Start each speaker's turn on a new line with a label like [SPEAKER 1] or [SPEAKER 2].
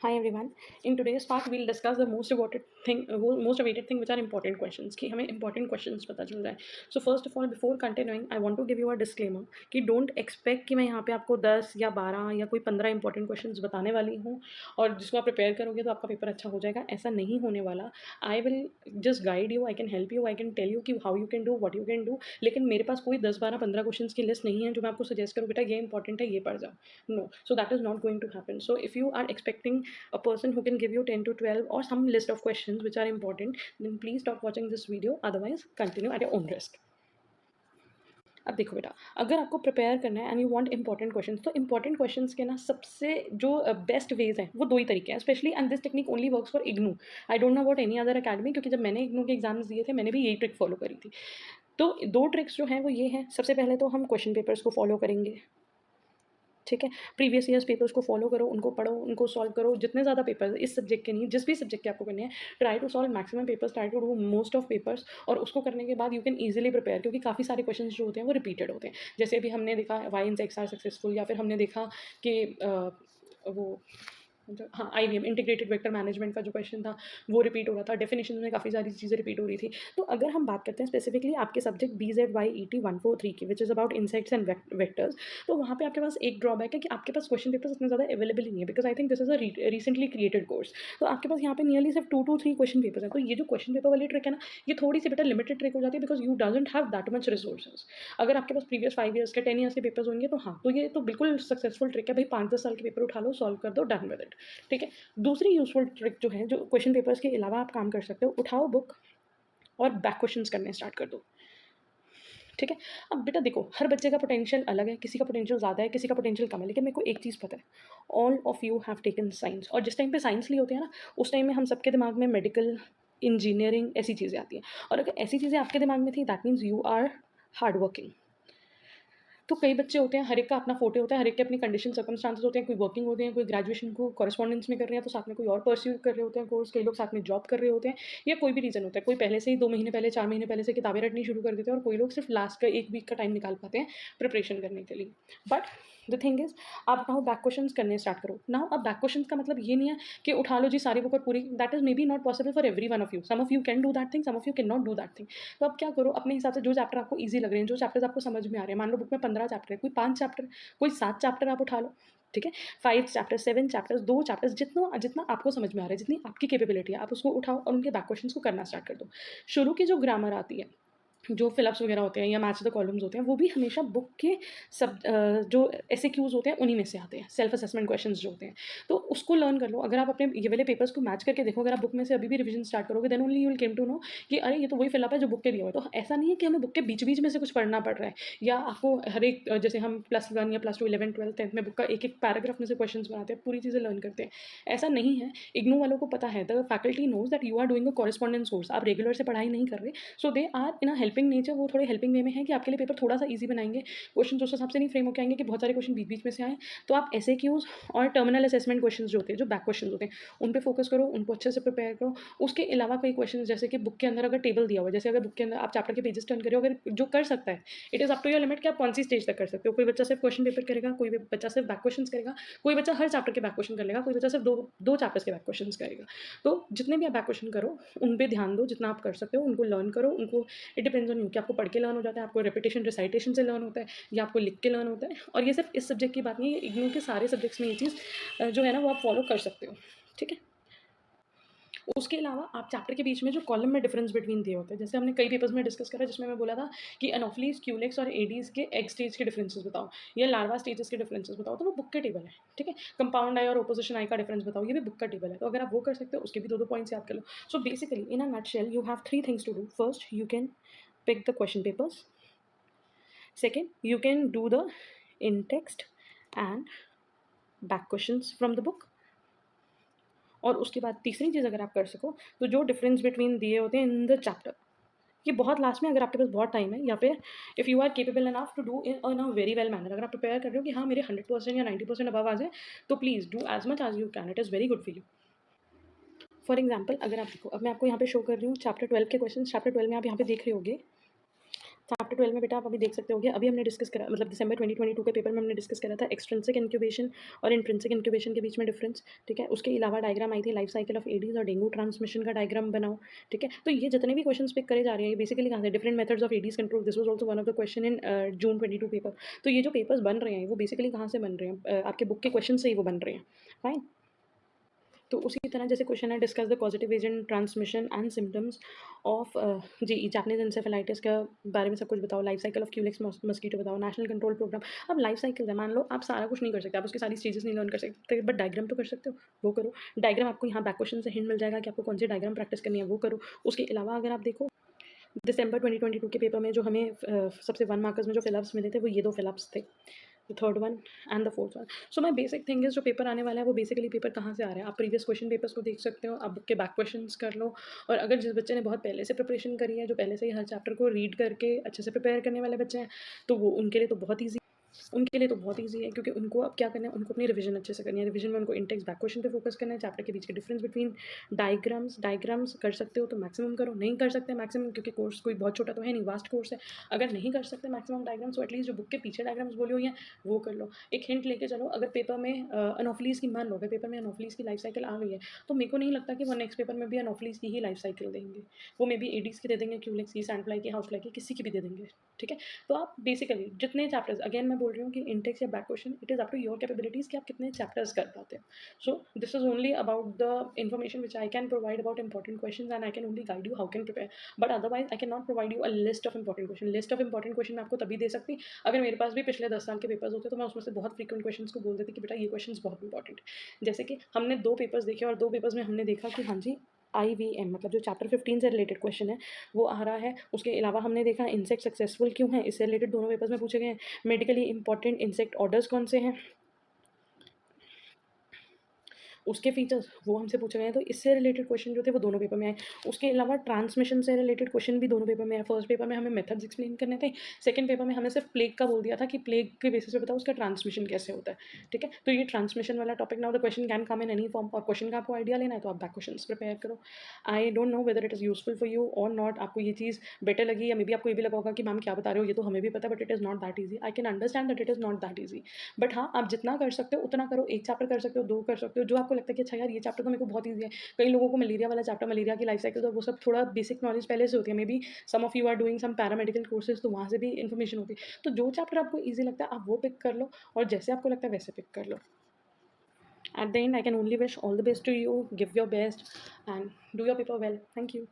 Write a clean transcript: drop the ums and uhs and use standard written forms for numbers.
[SPEAKER 1] Hi everyone. In today's part, we'll discuss the most awaited thing, which are important questions. कि हमें important questions पता चल जाए. So first of all, before continuing, I want to give you a disclaimer कि don't expect कि मैं यहाँ पे आपको 10 या 12 या कोई 15 important questions बताने वाली हूँ और जिसको आप prepare करोगे तो आपका पेपर अच्छा हो जाएगा. ऐसा नहीं होने वाला. I will just guide you. I can help you. I can tell you कि how you can do, what you can do. लेकिन मेरे पास कोई 10, 12, 15 questions की list नहीं है जो मैं आपको suggest करूँ बेटा ये important है ये पढ़ जाओ. No. So that is not going to happen. So if you are expecting a person who can give you 10 to 12 or some list of questions which are important, then please stop watching this video. Otherwise, continue at your own risk. अब देखो बेटा, अगर आपको prepare करना है and you want important questions, तो important questions के ना सबसे जो बेस्ट वेज हैं वो दो ही तरीके हैं. Specially and this technique only works for IGNOU. I don't know about any other academy, क्योंकि जब मैंने इग्नू के एग्जाम्स दिए थे मैंने भी यही ट्रिक फॉलो करी थी. तो दो ट्रिक्स जो हैं वो ये हैं. सबसे पहले तो हम क्वेश्चन पेपर्स को फॉलो करेंगे. ठीक है, प्रीवियस ईयर्स पेपर्स को फॉलो करो, उनको पढ़ो, उनको सॉल्व करो. जितने ज़्यादा पेपर्स इस सब्जेक्ट के नहीं, जिस भी सब्जेक्ट के आपको करने हैं, try to solve maximum papers, try to do most of papers. और उसको करने के बाद यू कैन ईजिली प्रिपेयर, क्योंकि काफ़ी सारे क्वेश्चन जो होते हैं वो रिपीटेड होते हैं. जैसे अभी हमने देखा Y in X are successful, या फिर हमने देखा कि वो हाँ IVM इंटीग्रेटेड वेक्टर मैनेजमेंट का जो क्वेश्चन था वो रिपीट हो रहा था. डेफिनेशन में काफ़ी सारी चीज़ें रिपीट हो रही थी. तो अगर हम बात करते हैं स्पेसिफिकली आपके सब्जेक्ट BZYET 143 की, which is about insects and vectors, तो वहाँ पे आपके पास एक ड्रॉबैक है कि आपके पास क्वेश्चन पेपर्स इतने ज़्यादा अवेलेबल ही नहीं है, because I think this is a recently created course. तो आपके पास यहाँ पे नियरली सिर्फ 2 to 3 क्वेश्चन पेपर्स हैं. तो ये जो क्वेश्चन पेपर वाली ट्रिक है ना, ये थोड़ी सी बेटा लिमिटेड ट्रिक हो जाती है, because you doesn't have that much resources. अगर आपके पास प्रीवियस 5 ईयर्स के 10 ईयर्स के पेपर्स होंगे तो हाँ, तो ये तो बिल्कुल सक्सेसफुल ट्रिक है भाई. 5-10 साल के पेपर उठा लो, सॉल्व कर दो, डन विद इट. ठीक है. दूसरी यूजफुल ट्रिक जो है, जो क्वेश्चन पेपर्स के अलावा आप काम कर सकते हो, उठाओ बुक और बैक क्वेश्चंस करने स्टार्ट कर दो. ठीक है. अब बेटा देखो, हर बच्चे का पोटेंशियल अलग है. किसी का पोटेंशियल ज़्यादा है, किसी का पोटेंशियल कम है. लेकिन मेरे को एक चीज़ पता है, all of you have taken science. और जिस टाइम पे साइंस लिए होते हैं ना, उस टाइम में हम सबके दिमाग में मेडिकल, इंजीनियरिंग ऐसी चीज़ें आती हैं. और अगर ऐसी चीज़ें आपके दिमाग में थी, that means you are hard working. तो कई बच्चे होते हैं, हर एक का अपना फोटे होता है, हर एक के अपनी कंडीशन सर्कमस्टांसेस होते हैं. कोई वर्किंग होते हैं, कोई ग्रेजुएशन को कॉरेस्पॉन्डेंस में कर रहे हैं, तो साथ में कोई और परस्यू कर रहे होते हैं कोर्स. कई लोग साथ में जॉब कर रहे होते हैं, या कोई भी रीज़न होता है. कोई पहले से ही 2 महीने पहले, 4 महीने पहले से किताबें रटनी शुरू कर देते हैं, और कोई लोग सिर्फ लास्ट का 1 वीक का टाइम निकाल पाते हैं प्रिपरेशन करने के लिए. बट द थिंग इज, आप नाउ बैक क्वेश्चंस करने स्टार्ट करो. नाउ अब बैक क्वेश्चंस का मतलब ये नहीं है कि उठा लो जी सारी बुक और पूरी. That is may be not possible for every one of you. Some of you can do that thing, some of you can not do that thing. तो अब क्या करो, अपने हिसाब से जो चैप्टर आपको ईजी लग रहे हैं, जो चैप्टर्स आपको समझ में आ रहे हैं. मान लो बुक में 15 चैप्टर है, कोई 5 चैप्टर, कोई 7 चैप्टर आप उठा लो. ठीक है. 5 चैप्टर, 7 चैप्टर्स, 2 चैप्टर्स, जितना जितना आपको समझ में आ रहा है, जितनी आपकी कैपेबिलिटी है, आप उसको उठाओ और उनके बैक क्वेश्चंस को करना स्टार्ट कर दो. शुरू की जो ग्रामर आती है, जो फिलअप्स वगैरह होते हैं या मैच द कॉलम्स होते हैं, वो भी हमेशा बुक के जो एसएक्यूज होते हैं उन्हीं में से आते हैं. सेल्फ असेसमेंट क्वेश्चंस जो होते हैं, तो उसको लर्न कर लो. अगर आप अपने ये वाले पेपर्स को मैच करके देखो, अगर आप बुक में से अभी भी रिवीजन स्टार्ट करोगे, then only you will came to know कि अरे ये तो वही फिलअप है जो बुक के दिया हुआ है. तो ऐसा नहीं है कि हमें बुक के बीच बीच में से कुछ पढ़ना पड़ रहा है, या आपको हर एक जैसे हम +1 या +2, 11, 12, 10th में बुक का एक एक पैराग्राफ में से क्वेश्चन बनाते हैं, पूरी चीज़ें लर्न करते हैं. ऐसा नहीं है. इग्नू वालों को पता है, the faculty knows that you are doing a correspondence course. आप रेगुलर से पढ़ाई नहीं कर रहे, so they are in a helping nature. वो थोड़े हेल्पिंग वे में है कि आपके लिए पेपर थोड़ा सा ईजी बनाएंगे. क्वेश्चन उस हिसाब से नहीं फ्रेम होकर आएंगे कि बहुत सारे क्वेश्चन बीच बीच में से आए. तो आप एसएक्यूज और टर्मिनल असेसमेंट क्वेश्चन जो होते हैं, जो बैक क्वेश्चन होते हैं, उन पर फोकस करो, उनको अच्छे से प्रिपेयर करो. उसके अलावा कई क्वेश्चन जैसे कि बुक के अंदर अगर टेबल दिया हुआ है, जैसे अगर बुक के अंदर आप चैप्टर के पेजेस टर्न करो, अगर जो कर सकता है, it is up to your limit कि आप कौन सी स्टेज तक कर सकते हो. कोई बच्चा सिर्फ क्वेश्चन पेपर करेगा, कोई बच्चा सिर्फ बैक क्वेश्चन करेगा, कोई बच्चा हर चैप्टर के बैक क्वेश्चन कर लेगा, कोई बच्चा सिर्फ दो चैप्टर्स के बैक क्वेश्चन करेगा. तो जितने भी आप बैक क्वेश्चन करो, उन पर ध्यान दो. जितना आप कर सकते हो उनको लर्न करो. उनको इट डिपेंड्स ऑन यू कि आपको पढ़ के लर्न हो जाता है, आपको रेपिटेशन रिसाइटेशन से लर्न होता है, या आपको लिख के लर्न होता है. और ये सिर्फ इस सब्जेक्ट की बात नहीं है, इग्नू के सारे सब्जेक्ट्स में ये चीज़ जो है ना वो आप फॉलो कर सकते हो. ठीक है. उसके अलावा आप चैप्टर के बीच में जो कॉलम में डिफरेंस बिटवीन दिए होते हैं, जैसे हमने कई पेपर्स में डिस्कस करा, जिसमें मैं बोला था कि एनोफिलीज, क्यूलेक्स और एडीज के एग स्टेज के डिफरेंसेस बताओ, या लार्वा स्टेजेस के डिफरेंसेस बताओ. तो वो बुक के टेबल है. ठीक है. कंपाउंड आई और ओपोजिशन आई का डिफरेंस बताओ, ये भी बुक का टेबल है. तो अगर आप वो कर सकते हो, उसके भी 2-2 पॉइंट्स याद कर लो. So basically in a nutshell you have 3 things to do. First, you can pick the question papers. Second, you can do the in-text and back questions from the book. और उसके बाद तीसरी चीज़ अगर आप कर सको, तो जो डिफरेंस बिटवीन दिए होते हैं इन द चैप्टर, ये बहुत लास्ट में अगर आपके पास बहुत टाइम है, या फिर if you are capable enough to do in a very well manner, अगर आप प्रिपेयर कर रहे हो कि हाँ मेरे 100% या 90% अबव आ जाए, तो please do as much as you can. It is very good for you. For example, अगर आप देखो, अब मैं आपको यहाँ पे शो कर रही हूँ चैप्टर 12 के क्वेश्चन. चैप्टर 12 में आप यहाँ पे देख रहे होगे चैप्टर 12 में बेटा आप अभी देख सकते होगे, अभी हमने डिस्कस करा, मतलब दिसंबर 2022 के पेपर में हमने डिस्कस करा था एक्सट्रिंसिक इंक्यूबेशन और इंट्रिंसिक इंक्यूबेशन के बीच में डिफरेंस, ठीक है। उसके अलावा डायग्राम आई थी लाइफ साइकिल ऑफ एडीज और डेंगू ट्रांसमिशन का डायग्राम बनाओ, ठीक है। तो ये जितने भी क्वेश्चन पिक करे जा रहे हैं, ये बेसिकली कहाँ से, different methods of Aedes control, this was also one of the question in June 22 paper. तो ये जो पेपर्स बन रहे हैं वो बेसिकली कहाँ से बन रहे हैं, आपके बुक के क्वेश्चन से ही वो बन रहे हैं, फाइन। तो उसी तरह जैसे क्वेश्चन है, discuss the positive agent transmission and symptoms of जी जापानीज इंसेफेलाइटिस का बारे में सब कुछ बताओ, life cycle of culex mosquito बताओ, नेशनल कंट्रोल प्रोग्राम। अब लाइफ साइकिल है, मान लो आप सारा कुछ नहीं कर सकते, आप उसकी सारी चीज़ें नहीं लर्न कर सकते, बट डायग्राम तो कर सकते हो, वो करो। डायग्राम आपको यहाँ बैक क्वेश्चन से हिंट मिल जाएगा कि आपको कौन सी डायग्राम प्रैक्टिस करनी है, वो करो। उसके अलावा अगर आप देखो दिसंबर 2022 के पेपर में जो हमें सबसे 1 मार्कर्स में जो फिलअप्स मिले थे, वो ये 2 फिलअप्स थे, the third one and the fourth one. So my basic thing is जो पेपर आने वाला है वो बेसिकली पेपर कहाँ से आ रहा है, आप प्रीवियस क्वेश्चन पेपर्स को देख सकते हो, आप बुक के बैक क्वेश्चंस कर लो। और अगर जिस बच्चे ने बहुत पहले से प्रिपरेशन करी है, जो पहले से ही हर चैप्टर को रीड करके अच्छे से प्रिपेयर करने वाले बच्चे हैं, तो वो उनके लिए तो बहुत ईजी, उनके लिए तो बहुत ईजी है, क्योंकि उनको अब क्या करना है, उनको अपनी रिवीजन अच्छे से करनी है। रिवीजन में उनको इंटेक्स बैक क्वेश्चन पे फोकस करना है, चैप्टर के बीच के डिफरेंस बिटवीन डायग्राम्स कर सकते हो तो मैक्सिमम करो, नहीं कर सकते मैक्सिमम, क्योंकि कोर्स कोई बहुत छोटा तो है नहीं, वास्ट कोर्स है। अगर नहीं कर सकते मैक्सिमम डायग्राम्स, तो एटलीस्ट जो बुक के पीछे डायग्राम्स बोली हुई हैं वो कर लो। एक हिंट लेके चलो, अगर पेपर में अनोफलीज की, मान लो अगर पेपर में अनोफलीज की लाइफ साइकिल आ गई है, तो मेरे को नहीं लगता कि वो नेक्स्ट पेपर में भी अनोफलीज की ही लाइफ साइकिल देंगे, वो मे बी एडीज की दे देंगे, क्यूलेक्स की, सैंडफ्लाई की, हाउस फ्लाई की, किसी की भी दे देंगे, ठीक है। तो आप बेसिकली जितने चैप्टर्स, अगेन मैं बोल रही हूँ कि इंटेक्स या back question, it is up to your capabilities कि आप कितने चैप्टर्स कर पाते हो। So this is only about the information which I can provide about important question, and I can only guide you how can prepare, but otherwise I can not provide you a list of important question. List of important question मैं आपको तभी दे सकती अगर मेरे पास भी पिछले 10 साल के पेपर्स होते, तो मैं उसमें से बहुत फ्रीक्वेंट क्वेश्चन को बोल देती कि बेटा ये क्वेश्चन बहुत इंपॉर्टेंट है। जैसे कि हमने 2 पेपर्स देखे और 2 पेपर्स में हमने देखा कि हाँ जी, IVM मतलब जो चैप्टर 15 से रिलेटेड क्वेश्चन है वो आ रहा है। उसके अलावा हमने देखा इंसेक्ट सक्सेसफुल क्यों है, इससे रिलेटेड दोनों पेपर्स में पूछे गए हैं। मेडिकली इंपॉर्टेंट इंसेक्ट ऑर्डर्स कौन से हैं, उसके फीचर्स वो हमसे पूछे गए हैं, तो इससे रिलेटेड क्वेश्चन जो थे वो दोनों पेपर में आए। उसके अलावा ट्रांसमिशन से रिलेटेड क्वेश्चन भी दोनों पेपर में आए। फर्स्ट पेपर में हमें मेथड्स एक्सप्लेन करने थे, सेकंड पेपर में हमें सिर्फ प्लेग का बोल दिया था कि प्लेग के बेसिस पे बताओ उसका ट्रांसमिशन कैसे होता है, ठीक है। तो ये ट्रांसमिशन वाला topic, now the question can come in any form, और क्वेश्चन का आपको आइडिया लेना है तो आप बैक क्वेश्चन प्रिपेयर करो। I don't know whether it is useful for you और नॉट, आपको ये चीज़ बेटर लगी, या मे बी आपको ये भी लगा होगा कि मैम क्या बता रहे हो, ये तो हमें भी पता है, but it is not that easy. I can understand that it is not that easy, but हाँ आप जितना कर सकते हो उतना करो। एक चैप्टर कर सकते हो, 2 कर सकते हो, जो आपको लगता है कि अच्छा यार ये चैप्टर तो मेरे को बहुत ईजी है। कई लोगों को मलेरिया वाला चैप्टर, मलेरिया की लाइफ साइकिल और वो सब थोड़ा बेसिक नॉलेज पहले से होती है, may be some of you are doing some paramedical courses, तो वहाँ से भी इन्फॉर्मेशन होती है। तो जो चैप्टर आपको ईजी लगता है आप वो पिक कर लो, और जैसे आपको लगता है वैसे पिक कर लो। At the end, I can only wish all the best to you, give your best, and do your paper well. Thank you.